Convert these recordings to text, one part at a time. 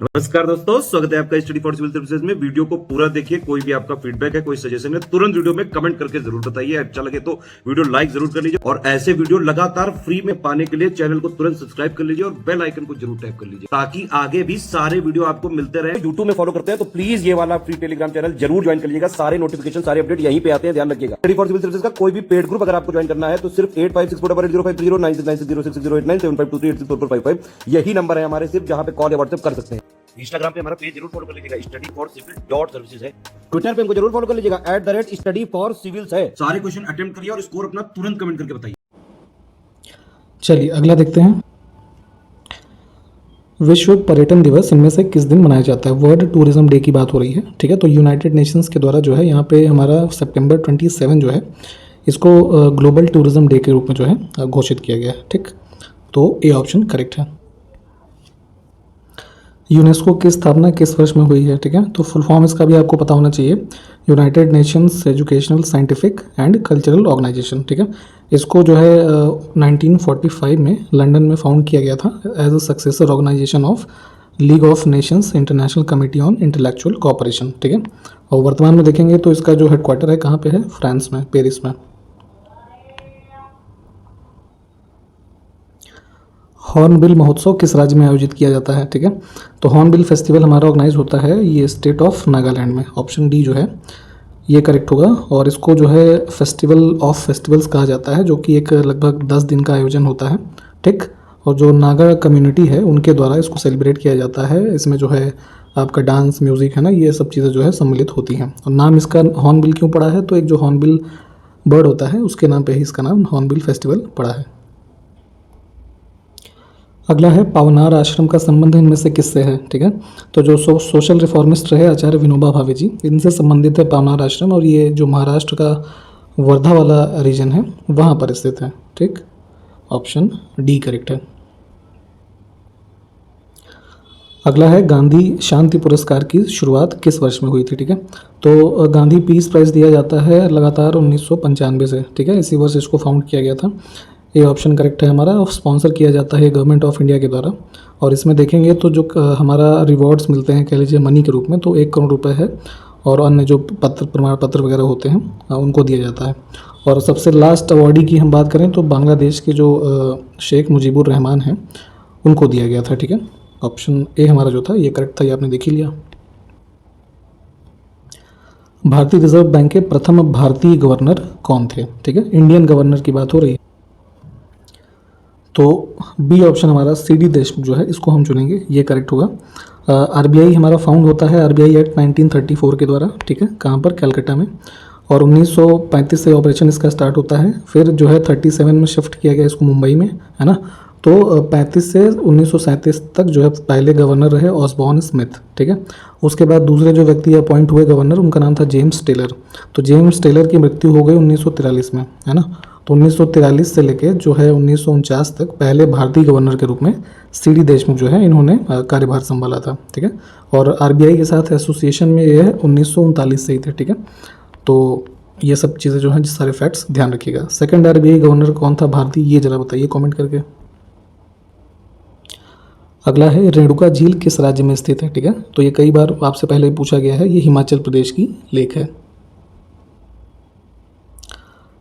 नमस्कार दोस्तों, स्वागत है आपका स्टडी फॉर सिविल सर्विसेज में। वीडियो को पूरा देखिए। कोई भी आपका फीडबैक है, कोई सजेशन है, तुरंत वीडियो में कमेंट करके जरूर बताइए। अच्छा लगे तो वीडियो लाइक जरूर कर लीजिए और ऐसे वीडियो लगातार फ्री में पाने के लिए चैनल को तुरंत सब्सक्राइब कर लीजिए और बेल आइकन को जरूर टैप कर लीजिए ताकि आगे भी सारे वीडियो आपको मिलते रहे। यूट्यूब में फॉलो करते हैं तो प्लीज ये वाला फ्री टेलीग्राम चैनल जरूर ज्वाइन कर लीजिएगा। सारे नोटिफिकेशन, सारे अपडेट यहीं पे आते हैं, ध्यान रखिएगा। स्टडी फॉर सिविल सर्विसेज का कोई भी पेड ग्रुप अगर आपको ज्वाइन करना है तो सिर्फ 856480560660897523864455 यही नंबर है हमारे, सिर्फ जहां पे कॉल या व्हाट्सएप कर सकते हैं। इंस्टाग्राम पे हमारा पेज जरूर फॉलो कर लीजिएगा, studyforcivil.services है। ट्विटर पे हमको जरूर फॉलो कर लीजिएगा, @studyforcivils है। सारे क्वेश्चन अटेम्प्ट करिए और स्कोर अपना तुरंत कमेंट करके बताइए। चलिए अगला देखते हैं। विश्व पर्यटन दिवस इनमें से किस दिन मनाया जाता है? वर्ल्ड टूरिज्म डे की बात हो रही है, ठीक है। तो यूनाइटेड नेशंस के द्वारा जो है यहाँ पे हमारा सितंबर 27 जो है इसको ग्लोबल टूरिज्म डे के रूप में जो है घोषित किया गया है, ठीक। तो ए ऑप्शन करेक्ट है। यूनेस्को की स्थापना किस वर्ष में हुई है, ठीक है। तो फुल फॉर्म इसका भी आपको पता होना चाहिए, United Nations Educational Scientific and Cultural Organisation, ठीक है। इसको जो है 1945 में लंदन में फाउंड किया गया था as a successor organisation of League of Nations International Committee on Intellectual Cooperation, ठीक है। और वर्तमान में देखेंगे तो इसका जो हेडक्वार्टर है कहाँ पे है? फ्रांस में, पेरिस में। हॉर्नबिल महोत्सव किस राज्य में आयोजित किया जाता है, ठीक है। तो हॉर्नबिल फेस्टिवल हमारा ऑर्गेनाइज होता है ये स्टेट ऑफ नागालैंड में। ऑप्शन डी जो है ये करेक्ट होगा। और इसको जो है फेस्टिवल ऑफ फेस्टिवल्स कहा जाता है, जो कि एक लगभग 10 दिन का आयोजन होता है, ठीक। और जो नागा कम्युनिटी है उनके द्वारा इसको सेलिब्रेट किया जाता है। इसमें जो है आपका डांस, म्यूज़िक है ना, ये सब चीज़ें जो है सम्मिलित होती हैं। और नाम इसका हॉर्नबिल क्यों पड़ा है? तो एक जो हॉर्नबिल बर्ड होता है उसके नाम पे ही इसका नाम हॉर्नबिल फेस्टिवल पड़ा है। अगला है पावनार आश्रम का संबंध इनमें से किससे है, ठीक है। तो जो सोशल रिफॉर्मिस्ट रहे आचार्य विनोबा भावे जी, इनसे संबंधित है पावनार आश्रम। और ये जो महाराष्ट्र का वर्धा वाला रीजन है वहाँ पर स्थित है, ठीक। ऑप्शन डी करेक्ट है। अगला है गांधी शांति पुरस्कार की शुरुआत किस वर्ष में हुई थी, ठीक है। तो गांधी पीस प्राइज़ दिया जाता है लगातार 1995 से, ठीक है। इसी वर्ष इसको फाउंड किया गया था। ये ऑप्शन करेक्ट है हमारा। स्पॉन्सर किया जाता है गवर्नमेंट ऑफ इंडिया के द्वारा। और इसमें देखेंगे तो जो हमारा रिवॉर्ड्स मिलते हैं कह लीजिए मनी के रूप में, तो 1 करोड़ रुपए है। और अन्य जो पत्र, प्रमाण पत्र वगैरह होते हैं उनको दिया जाता है। और सबसे लास्ट अवॉर्डी की हम बात करें तो बांग्लादेश के जो शेख मुजीबुर रहमान हैं उनको दिया गया था, ठीक है। ऑप्शन ए हमारा जो था ये करेक्ट था, ये आपने देख ही लिया। भारतीय रिजर्व बैंक के प्रथम भारतीय गवर्नर कौन थे, ठीक है। इंडियन गवर्नर की बात हो रही है। तो बी ऑप्शन हमारा CD देशमुख जो है इसको हम चुनेंगे, ये करेक्ट होगा। RBI हमारा फाउंड होता है RBI एक्ट 1934 के द्वारा, ठीक है। कहाँ पर? कलकत्ता में। और 1935 से ऑपरेशन इसका स्टार्ट होता है। फिर जो है 37 में शिफ्ट किया गया इसको मुंबई में, है ना। तो 35 से 1937 तक जो है पहले गवर्नर रहे ऑसबॉर्न स्मिथ, ठीक है। उसके बाद दूसरे जो व्यक्ति अपॉइंट हुए गवर्नर उनका नाम था जेम्स टेलर। तो जेम्स टेलर की मृत्यु हो गई 1943 में, है ना। तो 1943 से लेके जो है 1949 तक पहले भारतीय गवर्नर के रूप में CD देशमुख जो है इन्होंने कार्यभार संभाला था, ठीक है। और RBI के साथ एसोसिएशन में ये है 1939 से ही थे, ठीक है। तो ये सब चीज़ें जो हैं सारे फैक्ट्स ध्यान रखिएगा। सेकंड RBI गवर्नर कौन था भारतीय, ये जरा बताइए कमेंट करके। अगला है रेणुका झील किस राज्य में स्थित है, ठीक है। तो ये कई बार आपसे पहले पूछा गया है, ये हिमाचल प्रदेश की लेक है।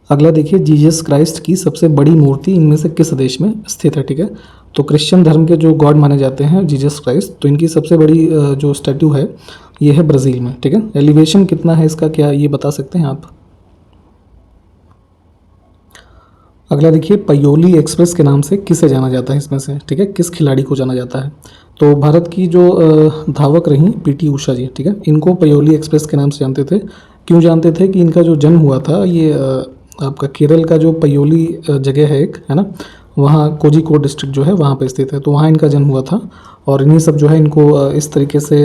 अगला देखिए, जीसस क्राइस्ट की सबसे बड़ी मूर्ति इनमें से किस देश में स्थित है, ठीक है। तो क्रिश्चियन धर्म के जो गॉड माने जाते हैं जीसस क्राइस्ट, तो इनकी सबसे बड़ी जो स्टैट्यू है ये है ब्राज़ील में, ठीक है। एलिवेशन कितना है इसका, क्या ये बता सकते हैं आप? अगला देखिए, पयोली एक्सप्रेस के नाम से किसे जाना जाता है इसमें से, ठीक है। किस खिलाड़ी को जाना जाता है? तो भारत की जो धावक रही PT उषा जी, ठीक है, इनको पयोली एक्सप्रेस के नाम से जानते थे। क्यों जानते थे? कि इनका जो जन्म हुआ था ये आपका केरल का जो पयोली जगह है एक, है ना, वहाँ कोझिकोड डिस्ट्रिक्ट जो है वहाँ पे स्थित है, तो वहाँ इनका जन्म हुआ था। और इन्हीं सब जो है इनको इस तरीके से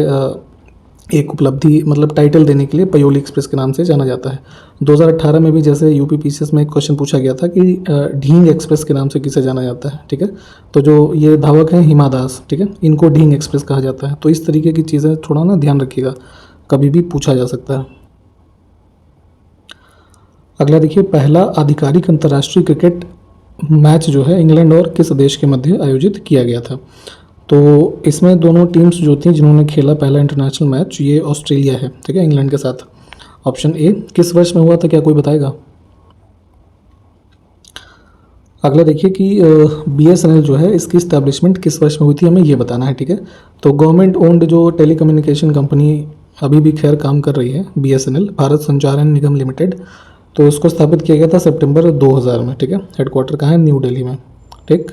एक उपलब्धि मतलब टाइटल देने के लिए पयोली एक्सप्रेस के नाम से जाना जाता है। 2018 में भी जैसे UP PCS में एक क्वेश्चन पूछा गया था कि ढींग एक्सप्रेस के नाम से किसे जाना जाता है, ठीक है। तो जो ये धावक हैं हिमा दास, ठीक है, इनको ढींग एक्सप्रेस कहा जाता है। तो इस तरीके की चीज़ें थोड़ा ना ध्यान रखिएगा, कभी भी पूछा जा सकता है। अगला देखिए, पहला आधिकारिक अंतर्राष्ट्रीय क्रिकेट मैच जो है इंग्लैंड और किस देश के मध्य आयोजित किया गया था? तो इसमें दोनों टीम्स जो थी जिन्होंने खेला पहला इंटरनेशनल मैच, ये ऑस्ट्रेलिया है, ठीक है, इंग्लैंड के साथ। Option A. किस वर्ष में हुआ था, क्या कोई बताएगा? अगला देखिए कि BSNL जो है इसकी इस्टेब्लिशमेंट किस वर्ष में हुई थी, हमें ये बताना है, ठीक है। तो गवर्नमेंट ओन्ड जो टेलीकम्युनिकेशन कंपनी अभी भी खैर काम कर रही है, BSNL, भारत संचारण निगम लिमिटेड, तो इसको स्थापित किया गया था सितंबर 2000 में, ठीक है। हेडक्वार्टर कहाँ है? न्यू दिल्ली में, ठीक।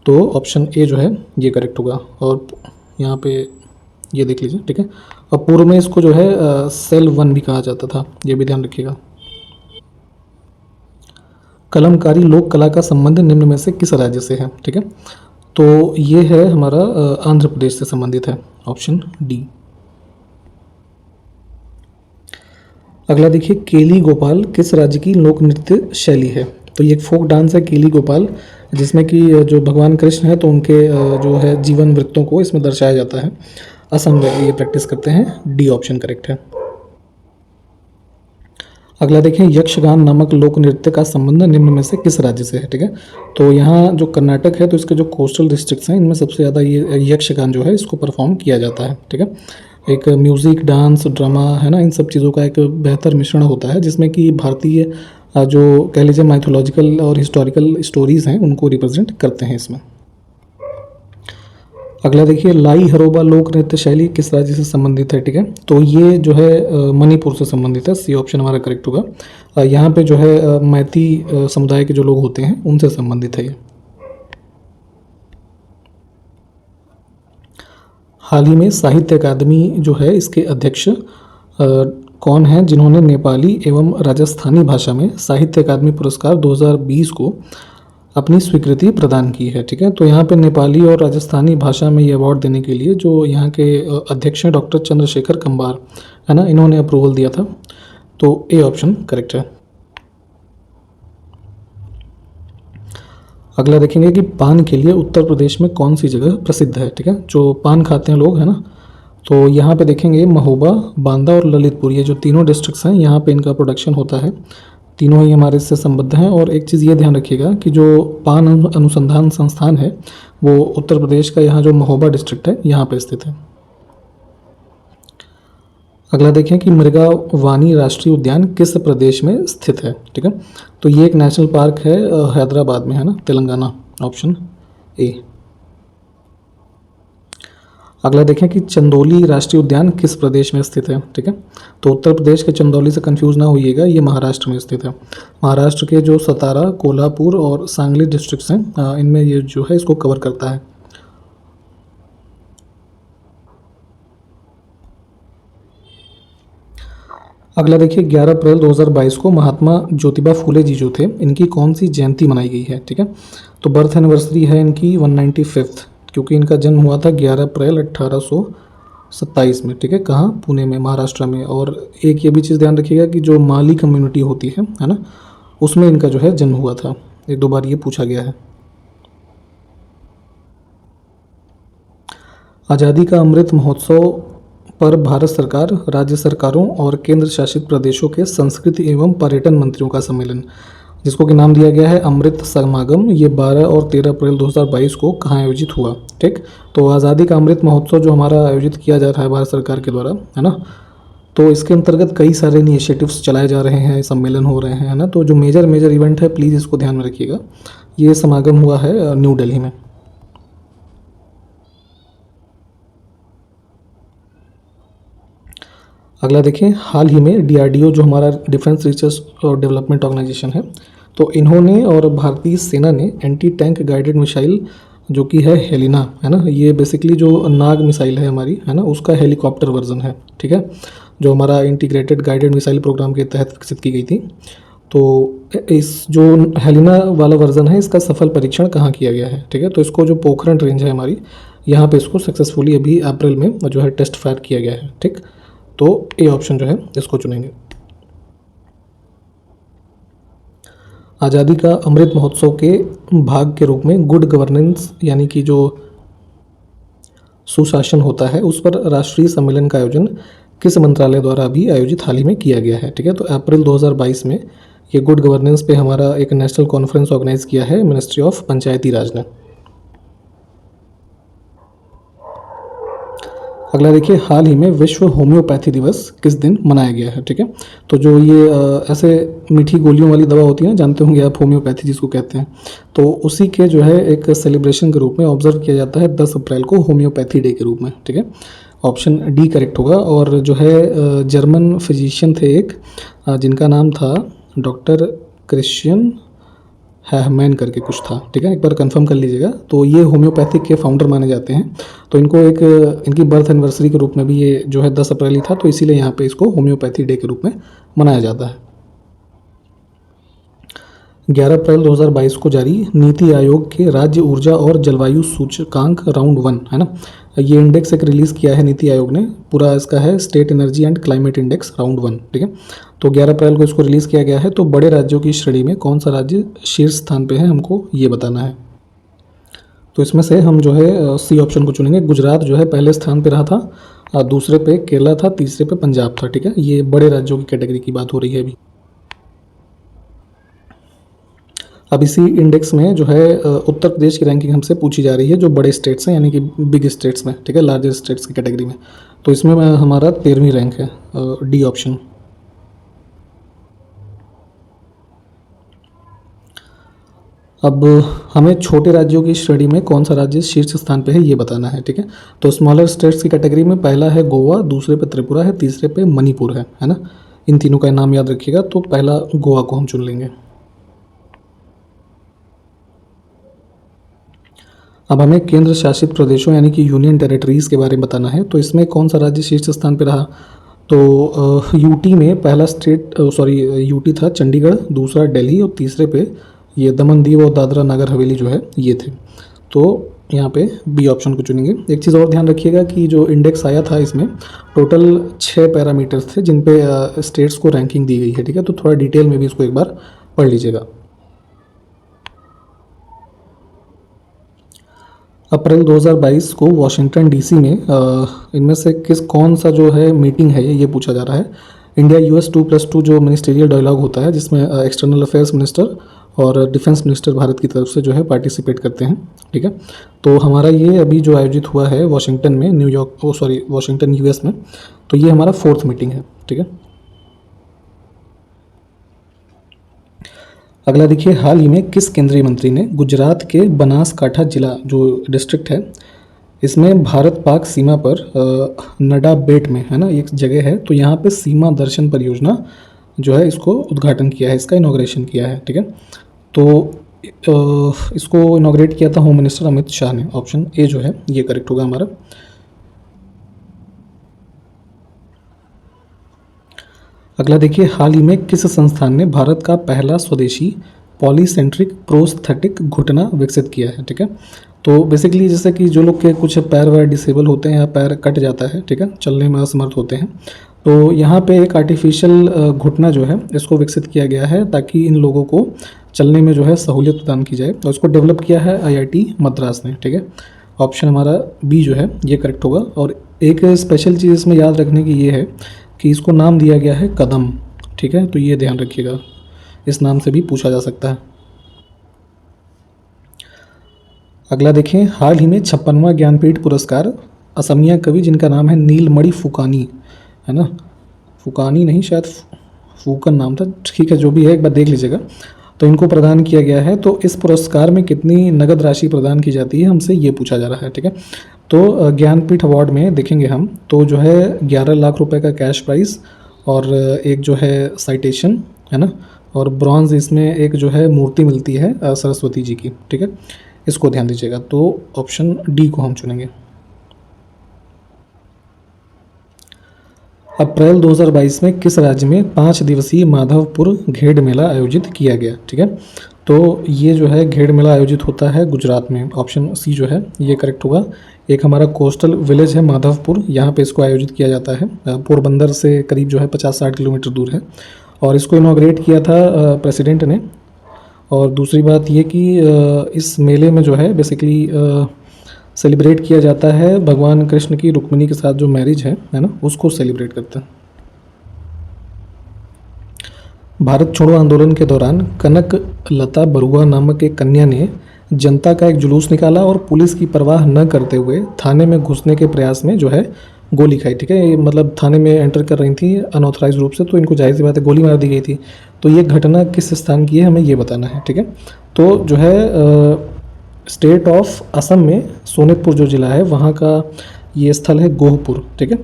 तो ऑप्शन ए जो है ये करेक्ट होगा। और यहाँ पे ये देख लीजिए, ठीक है। और पूर्व में इसको जो है सेल 1 भी कहा जाता था, ये भी ध्यान रखिएगा। कलमकारी लोक कला का संबंध निम्न में से किस राज्य से है, ठीक है। तो ये है हमारा आंध्र प्रदेश से संबंधित है, ऑप्शन डी। अगला देखिए, केली गोपाल किस राज्य की लोक नृत्य शैली है? तो ये एक फोक डांस है केली गोपाल, जिसमें कि जो भगवान कृष्ण है तो उनके जो है जीवन वृत्तों को इसमें दर्शाया जाता है। असम में ये प्रैक्टिस करते हैं, डी ऑप्शन करेक्ट है। अगला देखें, यक्षगान नामक लोक नृत्य का संबंध निम्न में से किस राज्य से है, ठीक है। तो यहाँ जो कर्नाटक है तो इसके जो कोस्टल डिस्ट्रिक्ट्स हैं इनमें सबसे ज़्यादा ये यक्षगान जो है इसको परफॉर्म किया जाता है, ठीक है। एक म्यूज़िक, डांस, ड्रामा है ना, इन सब चीज़ों का एक बेहतर मिश्रण होता है जिसमें कि भारतीय जो कह लीजिए माइथोलॉजिकल और हिस्टोरिकल स्टोरीज़ हैं उनको रिप्रेजेंट करते हैं इसमें। अगला देखिए, लाई हरोबा लोक नृत्य शैली किस राज्य से संबंधित है, ठीक है। तो ये जो है मणिपुर से संबंधित है, सी ऑप्शन हमारा करेक्ट होगा। यहाँ पे जो है मैती समुदाय के जो लोग होते हैं उनसे संबंधित है ये। हाल ही में साहित्य अकादमी जो है इसके अध्यक्ष कौन हैं जिन्होंने नेपाली एवं राजस्थानी भाषा में साहित्य अकादमी पुरस्कार 2020 को अपनी स्वीकृति प्रदान की है, ठीक है। तो यहाँ पे नेपाली और राजस्थानी भाषा में ये अवार्ड देने के लिए जो यहाँ के अध्यक्ष हैं डॉक्टर चंद्रशेखर कंबार है ना, इन्होंने अप्रूवल दिया था। तो ए ऑप्शन करेक्ट है। अगला देखेंगे कि पान के लिए उत्तर प्रदेश में कौन सी जगह प्रसिद्ध है, ठीक है। जो पान खाते हैं लोग है ना, तो यहाँ पे देखेंगे महोबा, बांदा और ललितपुर, ये जो तीनों डिस्ट्रिक्ट्स हैं यहाँ पे इनका प्रोडक्शन होता है। तीनों ही हमारे इससे संबद्ध हैं। और एक चीज़ ये ध्यान रखिएगा कि जो पान अनुसंधान संस्थान है वो उत्तर प्रदेश का यहाँ जो महोबा डिस्ट्रिक्ट है यहाँ पे स्थित है। अगला देखें कि मृगा वानी राष्ट्रीय उद्यान किस प्रदेश में स्थित है, ठीक है। तो ये एक नेशनल पार्क है हैदराबाद में है ना, तेलंगाना, ऑप्शन ए। अगला देखें कि चंदौली राष्ट्रीय उद्यान किस प्रदेश में स्थित है, ठीक है। तो उत्तर प्रदेश के चंदौली से कंफ्यूज ना होइएगा, ये महाराष्ट्र में स्थित है। महाराष्ट्र के जो सतारा, कोल्हापुर और सांगली डिस्ट्रिक्ट्स हैं इनमें ये जो है इसको कवर करता है। अगला देखिए, 11 अप्रैल 2022 को महात्मा ज्योतिबा फूले जी जो थे इनकी कौन सी जयंती मनाई गई है, ठीक है। तो बर्थ एनिवर्सरी है इनकी 195th, क्योंकि इनका जन्म हुआ था 11 अप्रैल 1827 में, ठीक है। कहाँ? पुणे में, महाराष्ट्र में। और एक ये भी चीज़ ध्यान रखिएगा कि जो माली कम्युनिटी होती है ना, उसमें इनका जो है जन्म हुआ था। एक दो बार ये पूछा गया है। आज़ादी का अमृत महोत्सव पर भारत सरकार, राज्य सरकारों और केंद्र शासित प्रदेशों के संस्कृति एवं पर्यटन मंत्रियों का सम्मेलन, जिसको कि नाम दिया गया है अमृत समागम, ये 12 और 13 अप्रैल 2022 को कहाँ आयोजित हुआ, ठीक। तो आज़ादी का अमृत महोत्सव जो हमारा आयोजित किया जा रहा है भारत सरकार के द्वारा है ना, तो इसके अंतर्गत कई सारे इनिशिएटिव्स चलाए जा रहे हैं, सम्मेलन हो रहे हैं, है ना। तो जो मेजर इवेंट है प्लीज़ इसको ध्यान में रखिएगा। ये समागम हुआ है न्यू दिल्ली में। अगला देखें, हाल ही में DRDO जो हमारा डिफेंस रिसर्च और डेवलपमेंट ऑर्गेनाइजेशन है, तो इन्होंने और भारतीय सेना ने एंटी टैंक गाइडेड मिसाइल जो कि है हेलिना है ना, ये बेसिकली जो नाग मिसाइल है हमारी है ना, उसका हेलीकॉप्टर वर्जन है, ठीक है, जो हमारा इंटीग्रेटेड गाइडेड मिसाइल प्रोग्राम के तहत विकसित की गई थी। तो इस जो हेलिना वाला वर्जन है इसका सफल परीक्षण कहाँ किया गया है, ठीक है। तो इसको जो पोखरण रेंज है हमारी, यहाँ पे इसको सक्सेसफुली अभी अप्रैल में जो है टेस्ट फायर किया गया है, ठीक। तो ए ऑप्शन जो है इसको चुनेंगे। आज़ादी का अमृत महोत्सव के भाग के रूप में गुड गवर्नेंस यानी कि जो सुशासन होता है उस पर राष्ट्रीय सम्मेलन का आयोजन किस मंत्रालय द्वारा भी आयोजित हाल ही में किया गया है, ठीक है। तो अप्रैल 2022 में ये गुड गवर्नेंस पे हमारा एक नेशनल कॉन्फ्रेंस ऑर्गेनाइज किया है मिनिस्ट्री ऑफ पंचायती राज ने। अगला देखिए, हाल ही में विश्व होम्योपैथी दिवस किस दिन मनाया गया है, ठीक है। तो जो ये ऐसे मीठी गोलियों वाली दवा होती है ना, जानते होंगे आप, होम्योपैथी जिसको कहते हैं, तो उसी के जो है एक सेलिब्रेशन के रूप में ऑब्जर्व किया जाता है 10 अप्रैल को, होम्योपैथी डे के रूप में, ठीक है। ऑप्शन डी करेक्ट होगा। और जो है जर्मन फिजिशियन थे एक, जिनका नाम था डॉक्टर क्रिश्चियन हैमैन करके कुछ था, ठीक है, एक बार कंफर्म कर लीजिएगा। तो ये होम्योपैथिक के फाउंडर माने जाते हैं। तो इनको एक इनकी बर्थ एनिवर्सरी के रूप में भी ये जो है 10 अप्रैल ही था, तो इसीलिए यहाँ पे इसको होम्योपैथी डे के रूप में मनाया जाता है। 11 अप्रैल 2022 को जारी नीति आयोग के राज्य ऊर्जा और जलवायु सूचकांक राउंड 1 है ना, ये इंडेक्स एक रिलीज़ किया है नीति आयोग ने, पूरा इसका है state energy and climate index round 1, ठीक है। तो 11 अप्रैल को इसको रिलीज़ किया गया है। तो बड़े राज्यों की श्रेणी में कौन सा राज्य शीर्ष स्थान पे है, हमको ये बताना है। तो इसमें से हम जो है सी ऑप्शन को चुनेंगे। गुजरात जो है पहले स्थान पे रहा था, दूसरे पे केरला था, तीसरे पे पंजाब था, ठीक है। ये बड़े राज्यों की कैटेगरी की बात हो रही है अभी। अब इसी इंडेक्स में जो है उत्तर प्रदेश की रैंकिंग हमसे पूछी जा रही है, जो बड़े स्टेट्स हैं यानी कि बिग स्टेट्स में, ठीक है, लार्जर स्टेट्स की कैटेगरी में। तो इसमें हमारा 13वीं रैंक है, डी ऑप्शन। अब हमें छोटे राज्यों की श्रेणी में कौन सा राज्य शीर्ष स्थान पे है ये बताना है, ठीक है। तो स्मॉलर स्टेट्स की कैटेगरी में पहला है गोवा, दूसरे पे त्रिपुरा है, तीसरे पे मणिपुर है ना। इन तीनों का नाम याद रखिएगा। तो पहला गोवा को हम चुन लेंगे। अब हमें केंद्र शासित प्रदेशों यानी कि यूनियन टेरिटरीज़ के बारे में बताना है। तो इसमें कौन सा राज्य शीर्ष स्थान पे रहा। तो यूटी में पहला यूटी था चंडीगढ़, दूसरा दिल्ली और तीसरे पे ये दमन दीव और दादरा नगर हवेली जो है ये थे। तो यहाँ पे बी ऑप्शन को चुनेंगे। एक चीज़ और ध्यान रखिएगा कि जो इंडेक्स आया था इसमें टोटल 6 पैरामीटर्स थे जिन पे स्टेट्स को रैंकिंग दी गई है, ठीक है। तो थोड़ा डिटेल में भी इसको एक बार पढ़ लीजिएगा। अप्रैल 2022 को वाशिंगटन डीसी में इनमें से कौन सा जो है मीटिंग है ये पूछा जा रहा है। इंडिया यूएस 2+2 जो मिनिस्टेरियल डायलॉग होता है, जिसमें एक्सटर्नल अफेयर्स मिनिस्टर और डिफेंस मिनिस्टर भारत की तरफ से जो है पार्टिसिपेट करते हैं, ठीक है। तो हमारा ये अभी जो आयोजित हुआ है वाशिंगटन में, वाशिंगटन यूएस में, तो ये हमारा 4th मीटिंग है, ठीक है। अगला देखिए, हाल ही में किस केंद्रीय मंत्री ने गुजरात के बनासकाठा जिला जो डिस्ट्रिक्ट है इसमें भारत पाक सीमा पर नडा बेट में है ना एक जगह है, तो यहाँ पे सीमा दर्शन परियोजना जो है इसको उद्घाटन किया है, इसका इनॉग्रेशन किया है, ठीक है। तो इसको इनॉग्रेट किया था होम मिनिस्टर अमित शाह ने। ऑप्शन ए जो है ये करेक्ट होगा हमारा। अगला देखिए, हाल ही में किस संस्थान ने भारत का पहला स्वदेशी पॉलीसेंट्रिक प्रोस्थेटिक घुटना विकसित किया है, ठीक है। तो बेसिकली जैसे कि जो लोग के कुछ पैर वैर डिसेबल होते हैं या पैर कट जाता है, ठीक है, चलने में असमर्थ होते हैं, तो यहाँ पे एक आर्टिफिशियल घुटना जो है इसको विकसित किया गया है ताकि इन लोगों को चलने में जो है सहूलियत प्रदान की जाए। और इसको डेवलप किया है IIT मद्रास ने, ठीक है। ऑप्शन हमारा बी जो है ये करेक्ट होगा। और एक स्पेशल चीज़ इसमें याद रखने की ये है कि इसको नाम दिया गया है कदम, ठीक है। तो ये ध्यान रखिएगा, इस नाम से भी पूछा जा सकता है। अगला देखें, हाल ही में 56वां ज्ञानपीठ पुरस्कार असमिया कवि जिनका नाम है नीलमणि फुकानी, है ना, फुकानी नहीं शायद फूकन नाम था, ठीक है, जो भी है एक बार देख लीजिएगा। तो इनको प्रदान किया गया है। तो इस पुरस्कार में कितनी नगद राशि प्रदान की जाती है हमसे ये पूछा जा रहा है, ठीक है। तो ज्ञानपीठ अवार्ड में देखेंगे हम तो जो है 11 लाख रुपए का कैश प्राइज़ और एक जो है साइटेशन है ना, और ब्रॉन्ज इसमें एक जो है मूर्ति मिलती है सरस्वती जी की, ठीक है। इसको ध्यान दीजिएगा। तो ऑप्शन डी को हम चुनेंगे। अप्रैल 2022 में किस राज्य में 5 दिवसीय माधवपुर घेड़ मेला आयोजित किया गया, ठीक है। तो ये जो है घेड़ मेला आयोजित होता है गुजरात में। ऑप्शन सी जो है ये करेक्ट होगा। एक हमारा कोस्टल विलेज है माधवपुर, यहाँ पे इसको आयोजित किया जाता है। पोरबंदर से करीब जो है 50-60 किलोमीटर दूर है। और इसको इनॉग्रेट किया था प्रेसिडेंट ने। और दूसरी बात ये कि इस मेले में जो है बेसिकली सेलिब्रेट किया जाता है भगवान कृष्ण की रुक्मिणी के साथ जो मैरिज है ना, उसको सेलिब्रेट करते हैं। भारत छोड़ो आंदोलन के दौरान कनक लता बरुआ नामक एक कन्या ने जनता का एक जुलूस निकाला और पुलिस की परवाह न करते हुए थाने में घुसने के प्रयास में जो है गोली खाई, ठीक है। ये मतलब थाने में एंटर कर रही थी अनऑथराइज रूप से, तो इनको जाहिर सी बात है गोली मार दी गई थी। तो ये घटना किस स्थान की है हमें ये बताना है, ठीक है। तो जो है स्टेट ऑफ असम में सोनितपुर जो ज़िला है वहाँ का ये स्थल है गोहपुर, ठीक है।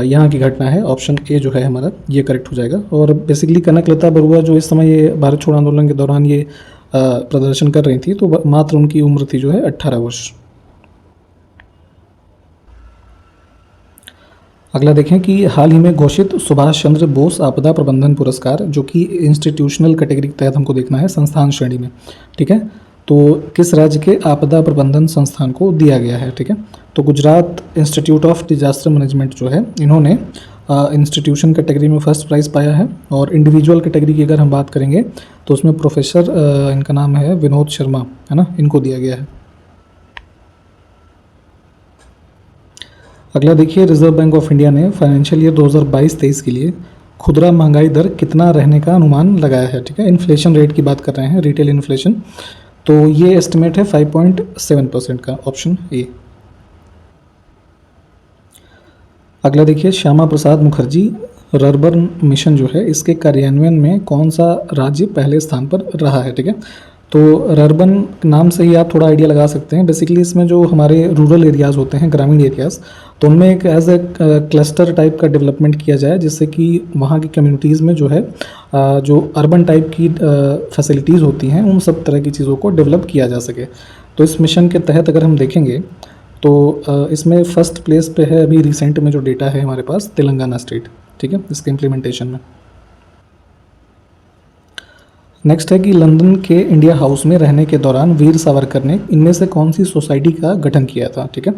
यहाँ की घटना है, ऑप्शन ए जो है हमारा ये करेक्ट हो जाएगा। और बेसिकली कनकलता बरुआ जो इस समय ये भारत छोड़ो आंदोलन के दौरान ये प्रदर्शन कर रही थी, तो मात्र उनकी उम्र थी जो है 18 वर्ष। अगला देखें कि हाल ही में घोषित सुभाष चंद्र बोस आपदा प्रबंधन पुरस्कार, जो कि इंस्टीट्यूशनल कैटेगरी के तहत हमको देखना है, संस्थान श्रेणी में, ठीक है। तो किस राज्य के आपदा प्रबंधन संस्थान को दिया गया है, ठीक है। तो Gujarat institute of disaster management जो है, इन्होंने इंस्टीट्यूशन कैटेगरी में फर्स्ट प्राइज़ पाया है। और इंडिविजुअल कैटेगरी की अगर हम बात करेंगे तो उसमें प्रोफेसर इनका नाम है विनोद शर्मा, है ना, इनको दिया गया है। अगला देखिए, रिजर्व बैंक ऑफ इंडिया ने फाइनेंशियल ईयर 2022-23 के लिए खुदरा महंगाई दर कितना रहने का अनुमान लगाया है, ठीक है। इन्फ्लेशन रेट की बात कर रहे हैं, रिटेल इन्फ्लेशन। तो ये एस्टिमेट है 5.7% का, ऑप्शन ए। अगला देखिए, श्यामा प्रसाद मुखर्जी रर्बन मिशन जो है, इसके कार्यान्वयन में कौन सा राज्य पहले स्थान पर रहा है, ठीक है। तो रर्बन नाम से ही आप थोड़ा आइडिया लगा सकते हैं। बेसिकली इसमें जो हमारे रूरल एरियाज़ होते हैं, ग्रामीण एरियाज़, तो उनमें एक एज ए क्लस्टर टाइप का डेवलपमेंट किया जाए, जिससे कि वहाँ की कम्युनिटीज़ में जो है जो अर्बन टाइप की फैसिलिटीज़ होती हैं, उन सब तरह की चीज़ों को डेवलप किया जा सके। तो इस मिशन के तहत अगर हम देखेंगे तो इसमें फर्स्ट प्लेस पे है अभी रिसेंट में जो डेटा है हमारे पास, तेलंगाना स्टेट, ठीक है, इसके इम्प्लीमेंटेशन में। नेक्स्ट है कि लंदन के इंडिया हाउस में रहने के दौरान वीर सावरकर ने इनमें से कौन सी सोसाइटी का गठन किया था, ठीक है।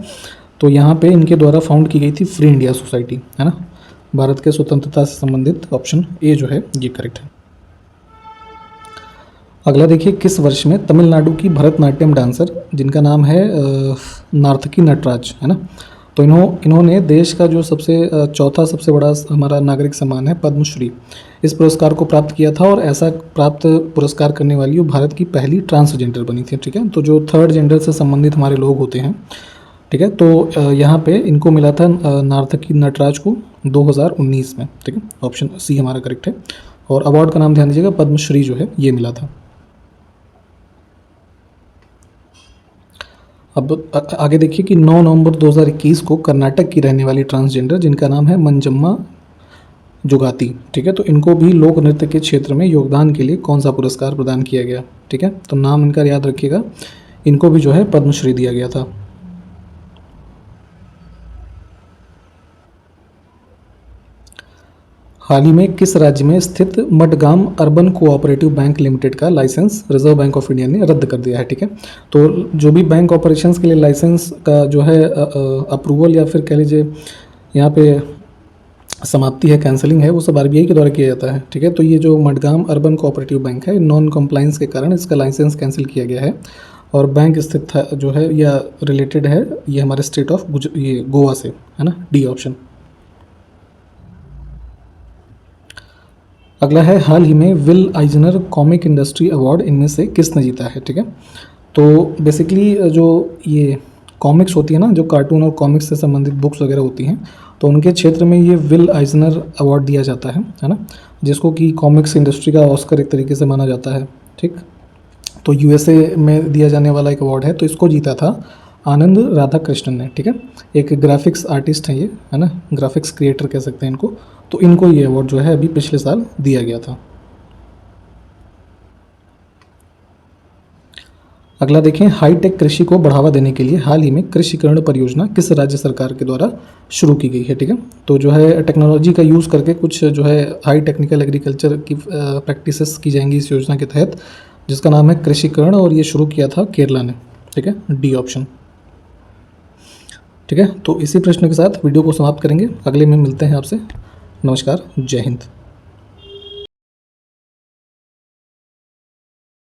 तो यहाँ पे इनके द्वारा फाउंड की गई थी फ्री इंडिया सोसाइटी, है ना, भारत के स्वतंत्रता से संबंधित। ऑप्शन ए जो है ये करेक्ट है। अगला देखिए, किस वर्ष में तमिलनाडु की भरतनाट्यम डांसर, जिनका नाम है नार्थकी नटराज, है ना, तो इन्होंने देश का जो चौथा सबसे बड़ा हमारा नागरिक सम्मान है पद्मश्री, इस पुरस्कार को प्राप्त किया था। और ऐसा प्राप्त पुरस्कार करने वाली वो भारत की पहली ट्रांसजेंडर बनी थी, ठीक है। तो जो थर्ड जेंडर से संबंधित हमारे लोग होते हैं, ठीक है, तो यहाँ पे इनको मिला था नार्थकी नटराज को 2019 में, ठीक है। ऑप्शन सी हमारा करेक्ट है। और अवार्ड का नाम ध्यान दीजिएगा, पद्मश्री जो है ये मिला था। अब आगे देखिए कि 9 नवंबर 2021 को कर्नाटक की रहने वाली ट्रांसजेंडर, जिनका नाम है मंजम्मा जुगाती, ठीक है, तो इनको भी लोक नृत्य के क्षेत्र में योगदान के लिए कौन सा पुरस्कार प्रदान किया गया, ठीक है। तो नाम इनका याद रखिएगा, इनको भी जो है पद्मश्री दिया गया था। हाल ही में किस राज्य में स्थित Madgaon Urban Cooperative Bank Limited का licence Reserve Bank of India ने रद्द कर दिया है, ठीक है। तो जो भी बैंक ऑपरेशंस के लिए लाइसेंस का जो है अप्रूवल या फिर कह लीजिए यहाँ पे समाप्ति है, कैंसलिंग है, वो सब आरबीआई के द्वारा किया जाता है, ठीक है। तो ये जो मडगाम अर्बन कोऑपरेटिव बैंक है, नॉन कंप्लाइंस के कारण इसका लाइसेंस कैंसिल किया गया है। और बैंक स्थित था जो है या रिलेटेड है ये हमारे स्टेट ऑफ ये गोवा से, है ना, डी ऑप्शन। अगला है, हाल ही में विल आइजनर कॉमिक इंडस्ट्री अवार्ड इनमें से किसने जीता है, ठीक है। तो बेसिकली जो ये कॉमिक्स होती है ना, जो कार्टून और कॉमिक्स से संबंधित बुक्स वगैरह होती हैं, तो उनके क्षेत्र में ये विल आइजनर अवार्ड दिया जाता है ना, जिसको कि कॉमिक्स इंडस्ट्री का ऑस्कर एक तरीके से माना जाता है, ठीक। तो यूएसए में दिया जाने वाला एक अवार्ड है, तो इसको जीता था आनंद राधाकृष्णन ने, ठीक है। एक ग्राफिक्स आर्टिस्ट हैं ये, है ना, ग्राफिक्स क्रिएटर कह सकते हैं इनको। तो इनको ये अवार्ड जो है अभी पिछले साल दिया गया था। अगला देखें, हाईटेक कृषि को बढ़ावा देने के लिए हाल ही में कृषिकरण परियोजना किस राज्य सरकार के द्वारा शुरू की गई है, ठीक है। तो जो है टेक्नोलॉजी का यूज़ करके कुछ जो है हाई टेक्निकल एग्रीकल्चर की प्रैक्टिसेस की जाएंगी इस योजना के तहत, जिसका नाम है कृषिकरण, और ये शुरू किया था केरला ने, ठीक है, डी ऑप्शन, ठीक है। तो इसी प्रश्न के साथ वीडियो को समाप्त करेंगे, अगले में मिलते हैं आपसे। नमस्कार, जय हिंद।